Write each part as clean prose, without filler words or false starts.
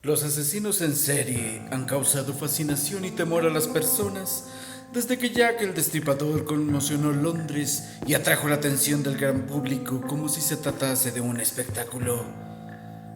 Los asesinos en serie han causado fascinación y temor a las personas desde que Jack el Destripador conmocionó Londres y atrajo la atención del gran público como si se tratase de un espectáculo.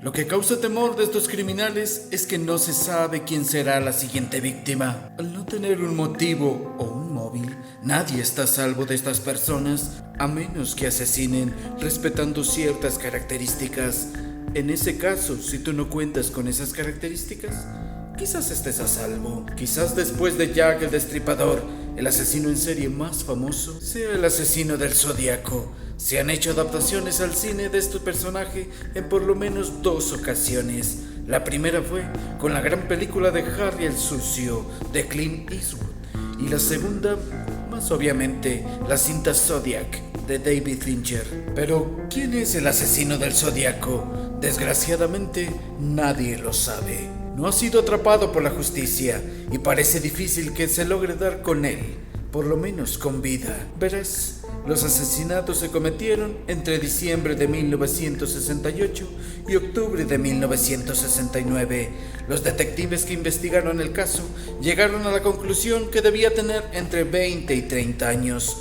Lo que causa temor de estos criminales es que no se sabe quién será la siguiente víctima. Al no tener un motivo o un móvil, nadie está a salvo de estas personas, a menos que asesinen respetando ciertas características. En ese caso, si tú no cuentas con esas características, quizás estés a salvo. Quizás después de Jack el Destripador, el asesino en serie más famoso sea el asesino del Zodíaco. Se han hecho adaptaciones al cine de este personaje en por lo menos 2 ocasiones. La primera fue con la gran película de Harry el Sucio de Clint Eastwood, y la segunda, más obviamente, la cinta Zodiac de David Fincher. Pero, ¿quién es el asesino del Zodíaco? Desgraciadamente, nadie lo sabe. No ha sido atrapado por la justicia y parece difícil que se logre dar con él, por lo menos con vida. Verás, los asesinatos se cometieron entre diciembre de 1968 y octubre de 1969. Los detectives que investigaron el caso llegaron a la conclusión que debía tener entre 20 y 30 años.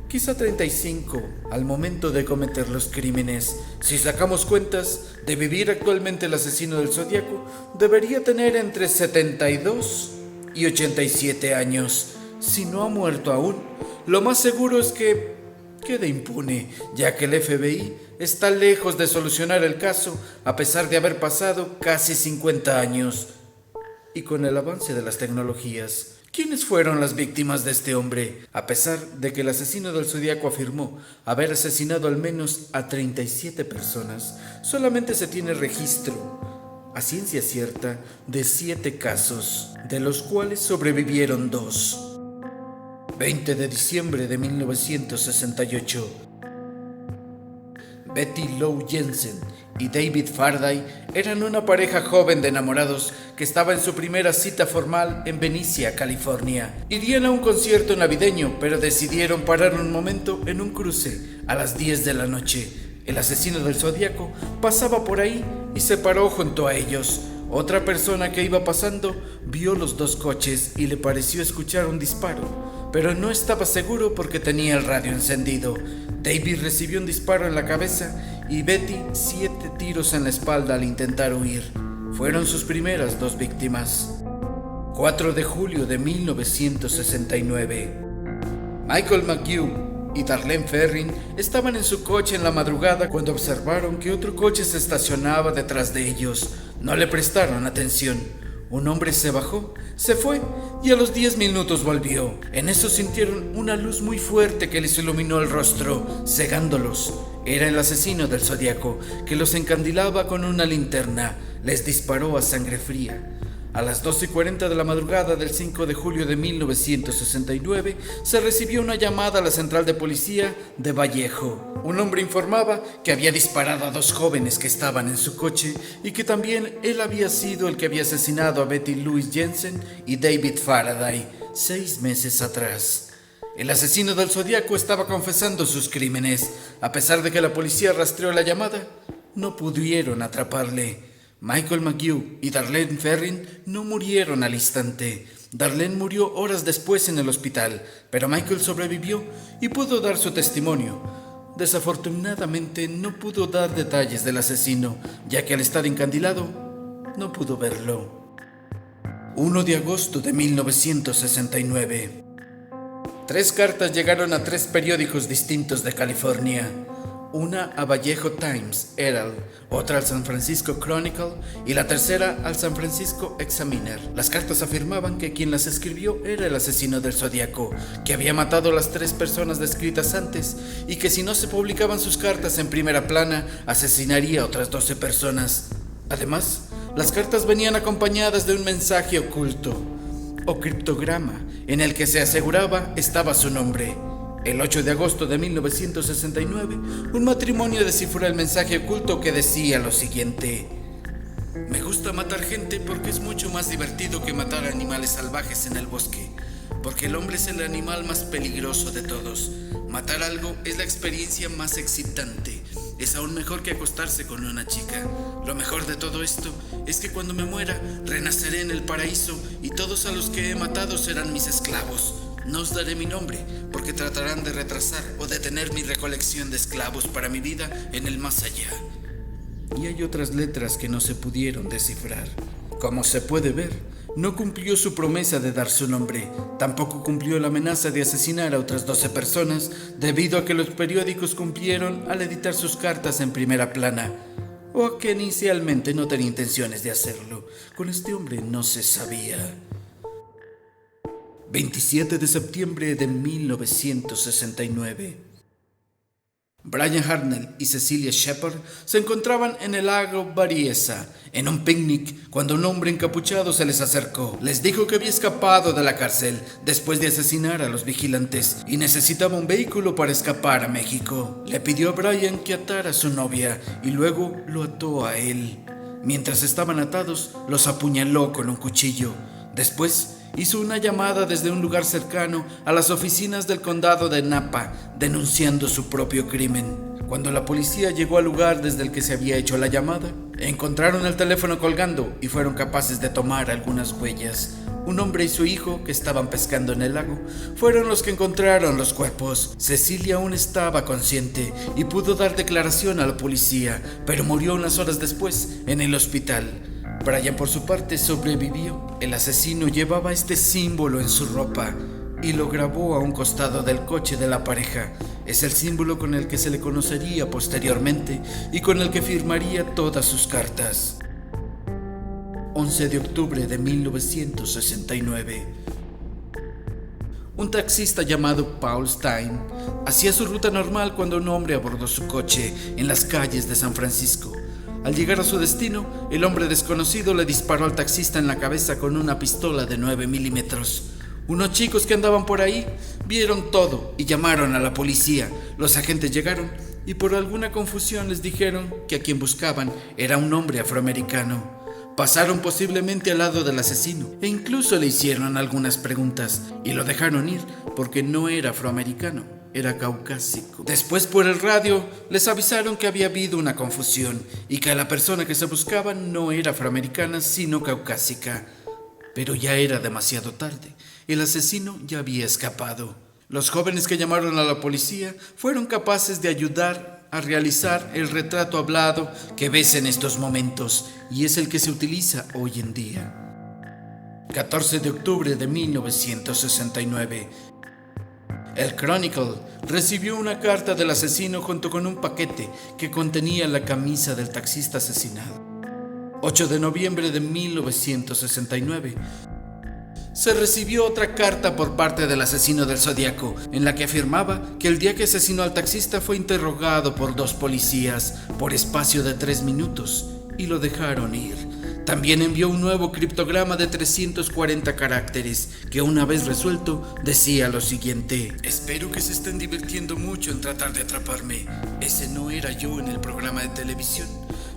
Quizá 35 al momento de cometer los crímenes. Si sacamos cuentas de vivir actualmente, el asesino del Zodíaco debería tener entre 72 y 87 años. Si no ha muerto aún, lo más seguro es que quede impune, ya que el FBI está lejos de solucionar el caso a pesar de haber pasado casi 50 años. Y con el avance de las tecnologías, ¿quiénes fueron las víctimas de este hombre? A pesar de que el asesino del Zodíaco afirmó haber asesinado al menos a 37 personas, solamente se tiene registro, a ciencia cierta, de 7 casos, de los cuales sobrevivieron 2. 20 de diciembre de 1968. Betty Lou Jensen y David Faraday eran una pareja joven de enamorados que estaba en su primera cita formal en Venicia, California. Irían a un concierto navideño, pero decidieron parar un momento en un cruce a las 10 de la noche. El asesino del Zodíaco pasaba por ahí y se paró junto a ellos. Otra persona que iba pasando vio los 2 coches y le pareció escuchar un disparo, pero no estaba seguro porque tenía el radio encendido. David recibió un disparo en la cabeza y Betty 7 tiros en la espalda al intentar huir. Fueron sus primeras 2 víctimas. 4 de julio de 1969. Michael McHugh y Darlene Ferrin estaban en su coche en la madrugada cuando observaron que otro coche se estacionaba detrás de ellos. No le prestaron atención. Un hombre se bajó, se fue y a los 10 minutos volvió. En eso sintieron una luz muy fuerte que les iluminó el rostro, cegándolos. Era el asesino del Zodíaco, que los encandilaba con una linterna. Les disparó a sangre fría. A las 12:40 de la madrugada del 5 de julio de 1969 se recibió una llamada a la central de policía de Vallejo. Un hombre informaba que había disparado a 2 jóvenes que estaban en su coche y que también él había sido el que había asesinado a Betty Louise Jensen y David Faraday 6 meses atrás. El asesino del Zodíaco estaba confesando sus crímenes. A pesar de que la policía rastreó la llamada, no pudieron atraparle. Michael McHugh y Darlene Ferrin no murieron al instante. Darlene murió horas después en el hospital, pero Michael sobrevivió y pudo dar su testimonio. Desafortunadamente no pudo dar detalles del asesino, ya que al estar encandilado no pudo verlo. 1 de agosto de 1969. 3 cartas llegaron a 3 periódicos distintos de California. Una a Vallejo Times Herald, otra al San Francisco Chronicle y la tercera al San Francisco Examiner. Las cartas afirmaban que quien las escribió era el asesino del Zodíaco, que había matado a las 3 personas descritas antes y que si no se publicaban sus cartas en primera plana, asesinaría a otras 12 personas. Además, las cartas venían acompañadas de un mensaje oculto o criptograma en el que se aseguraba estaba su nombre. El 8 de agosto de 1969, un matrimonio descifró el mensaje oculto que decía lo siguiente: me gusta matar gente porque es mucho más divertido que matar animales salvajes en el bosque, porque el hombre es el animal más peligroso de todos. Matar algo es la experiencia más excitante. es aún mejor que acostarse con una chica. Lo mejor de todo esto es que cuando me muera, renaceré en el paraíso y todos a los que he matado serán mis esclavos. No os daré mi nombre, porque tratarán de retrasar o detener mi recolección de esclavos para mi vida en el más allá. Y hay otras letras que no se pudieron descifrar. Como se puede ver, no cumplió su promesa de dar su nombre, tampoco cumplió la amenaza de asesinar a otras 12 personas debido a que los periódicos cumplieron al editar sus cartas en primera plana, o a que inicialmente no tenía intenciones de hacerlo. Con este hombre no se sabía. 27 de septiembre de 1969. Brian Hartnell y Cecilia Shepard se encontraban en el lago Berryessa en un picnic cuando un hombre encapuchado se les acercó. Les dijo que había escapado de la cárcel después de asesinar a los vigilantes y necesitaba un vehículo para escapar a México. Le pidió a Brian que atara a su novia y luego lo ató a él. Mientras estaban atados, los apuñaló con un cuchillo. Después hizo una llamada desde un lugar cercano a las oficinas del condado de Napa, denunciando su propio crimen. Cuando la policía llegó al lugar desde el que se había hecho la llamada, encontraron el teléfono colgando y fueron capaces de tomar algunas huellas. Un hombre y su hijo, que estaban pescando en el lago, fueron los que encontraron los cuerpos. Cecilia aún estaba consciente y pudo dar declaración a la policía, pero murió unas horas después en el hospital. Brian, por su parte, sobrevivió. El asesino llevaba este símbolo en su ropa y lo grabó a un costado del coche de la pareja. Es el símbolo con el que se le conocería posteriormente y con el que firmaría todas sus cartas. 11 de octubre de 1969. Un taxista llamado Paul Stein hacía su ruta normal cuando un hombre abordó su coche en las calles de San Francisco. Al llegar a su destino, el hombre desconocido le disparó al taxista en la cabeza con una pistola de 9 milímetros. Unos chicos que andaban por ahí vieron todo y llamaron a la policía. Los agentes llegaron y por alguna confusión les dijeron que a quien buscaban era un hombre afroamericano. Pasaron posiblemente al lado del asesino e incluso le hicieron algunas preguntas y lo dejaron ir porque no era afroamericano, era caucásico. Después por el radio les avisaron que había habido una confusión y que la persona que se buscaba no era afroamericana sino caucásica. Pero ya era demasiado tarde, el asesino ya había escapado. Los jóvenes que llamaron a la policía fueron capaces de ayudar a realizar el retrato hablado que ves en estos momentos y es el que se utiliza hoy en día. 14 de octubre de 1969. El Chronicle recibió una carta del asesino junto con un paquete que contenía la camisa del taxista asesinado. 8 de noviembre de 1969. Se recibió otra carta por parte del asesino del Zodíaco, en la que afirmaba que el día que asesinó al taxista fue interrogado por 2 policías por espacio de 3 minutos y lo dejaron ir. También envió un nuevo criptograma de 340 caracteres que una vez resuelto decía lo siguiente: espero que se estén divirtiendo mucho en tratar de atraparme. Ese no era yo en el programa de televisión,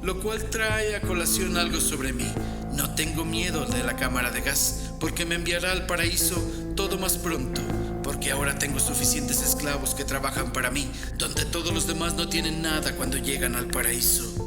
lo cual trae a colación algo sobre mí. No tengo miedo de la cámara de gas, porque me enviará al paraíso todo más pronto, porque ahora tengo suficientes esclavos que trabajan para mí, donde todos los demás no tienen nada cuando llegan al paraíso.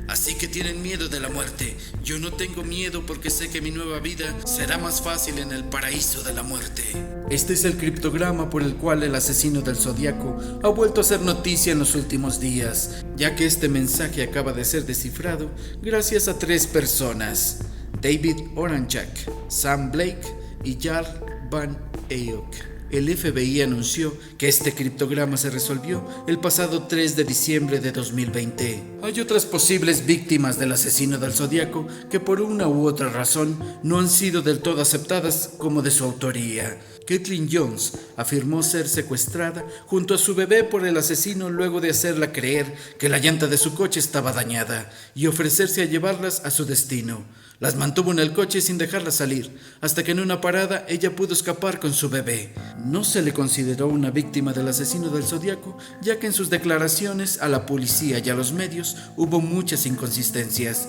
Así que tienen miedo de la muerte. Yo no tengo miedo porque sé que mi nueva vida será más fácil en el paraíso de la muerte. Este es el criptograma por el cual el asesino del Zodíaco ha vuelto a ser noticia en los últimos días, ya que este mensaje acaba de ser descifrado gracias a 3 personas: David Oranjak, Sam Blake y Jarl Van Eyck. El FBI anunció que este criptograma se resolvió el pasado 3 de diciembre de 2020. Hay otras posibles víctimas del asesino del Zodíaco que por una u otra razón no han sido del todo aceptadas como de su autoría. Caitlin Jones afirmó ser secuestrada junto a su bebé por el asesino luego de hacerla creer que la llanta de su coche estaba dañada y ofrecerse a llevarlas a su destino. Las mantuvo en el coche sin dejarlas salir, hasta que en una parada ella pudo escapar con su bebé. No se le consideró una víctima del asesino del Zodíaco, ya que en sus declaraciones a la policía y a los medios hubo muchas inconsistencias.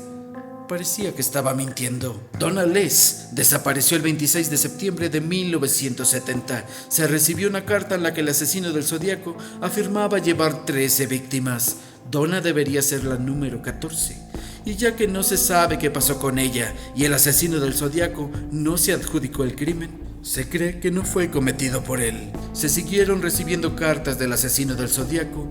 Parecía que estaba mintiendo. Donna Les desapareció el 26 de septiembre de 1970. Se recibió una carta en la que el asesino del Zodíaco afirmaba llevar 13 víctimas. Donna debería ser la número 14. Y ya que no se sabe qué pasó con ella y el asesino del Zodíaco no se adjudicó el crimen, se cree que no fue cometido por él. Se siguieron recibiendo cartas del asesino del Zodíaco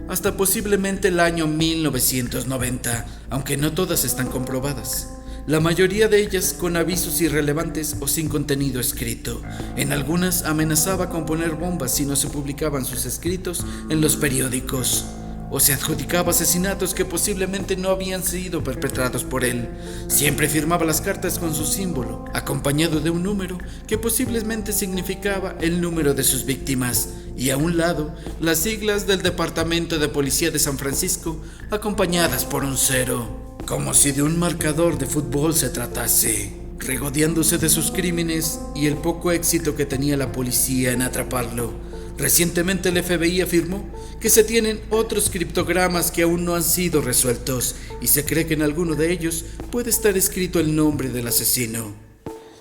hasta posiblemente el año 1990, aunque no todas están comprobadas. La mayoría de ellas con avisos irrelevantes o sin contenido escrito. En algunas amenazaba con poner bombas si no se publicaban sus escritos en los periódicos, o se adjudicaba asesinatos que posiblemente no habían sido perpetrados por él. Siempre firmaba las cartas con su símbolo, acompañado de un número que posiblemente significaba el número de sus víctimas, y a un lado las siglas del Departamento de Policía de San Francisco, acompañadas por un 0, como si de un marcador de fútbol se tratase. Regodeándose de sus crímenes y el poco éxito que tenía la policía en atraparlo, recientemente el FBI afirmó que se tienen otros criptogramas que aún no han sido resueltos y se cree que en alguno de ellos puede estar escrito el nombre del asesino.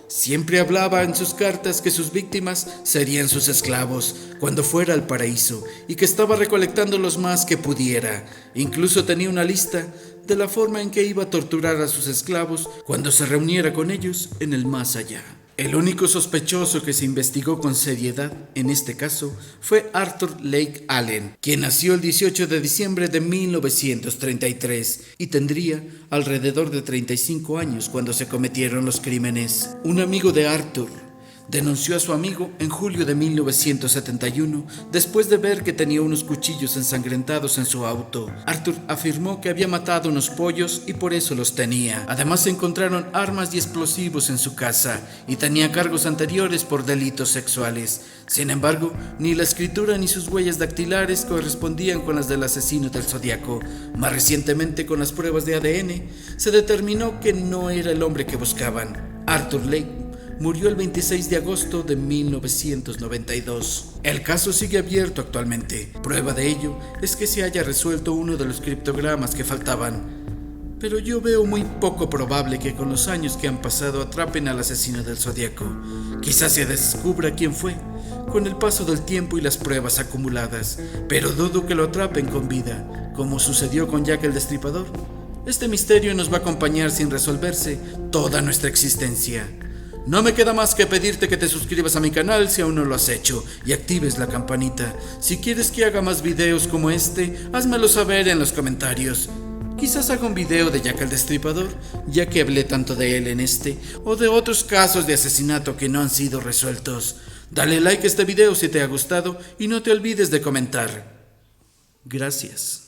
Siempre hablaba en sus cartas que sus víctimas serían sus esclavos cuando fuera al paraíso y que estaba recolectando los más que pudiera. Incluso tenía una lista de la forma en que iba a torturar a sus esclavos cuando se reuniera con ellos en el más allá. El único sospechoso que se investigó con seriedad en este caso fue Arthur Lake Allen, quien nació el 18 de diciembre de 1933 y tendría alrededor de 35 años cuando se cometieron los crímenes. Un amigo de Arthur denunció a su amigo en julio de 1971 después de ver que tenía unos cuchillos ensangrentados en su auto. Arthur afirmó que había matado unos pollos y por eso los tenía. Además se encontraron armas y explosivos en su casa y tenía cargos anteriores por delitos sexuales. Sin embargo, ni la escritura ni sus huellas dactilares correspondían con las del asesino del Zodíaco. Más recientemente, con las pruebas de ADN, se determinó que no era el hombre que buscaban. Arthur Lake murió el 26 de agosto de 1992. El caso sigue abierto actualmente. Prueba de ello es que se haya resuelto uno de los criptogramas que faltaban. Pero yo veo muy poco probable que con los años que han pasado atrapen al asesino del Zodíaco. Quizás se descubra quién fue con el paso del tiempo y las pruebas acumuladas, pero dudo que lo atrapen con vida, como sucedió con Jack el Destripador. Este misterio nos va a acompañar sin resolverse toda nuestra existencia. No me queda más que pedirte que te suscribas a mi canal si aún no lo has hecho y actives la campanita. Si quieres que haga más videos como este, házmelo saber en los comentarios. Quizás haga un video de Jack el Destripador, ya que hablé tanto de él en este, o de otros casos de asesinato que no han sido resueltos. Dale like a este video si te ha gustado y no te olvides de comentar. Gracias.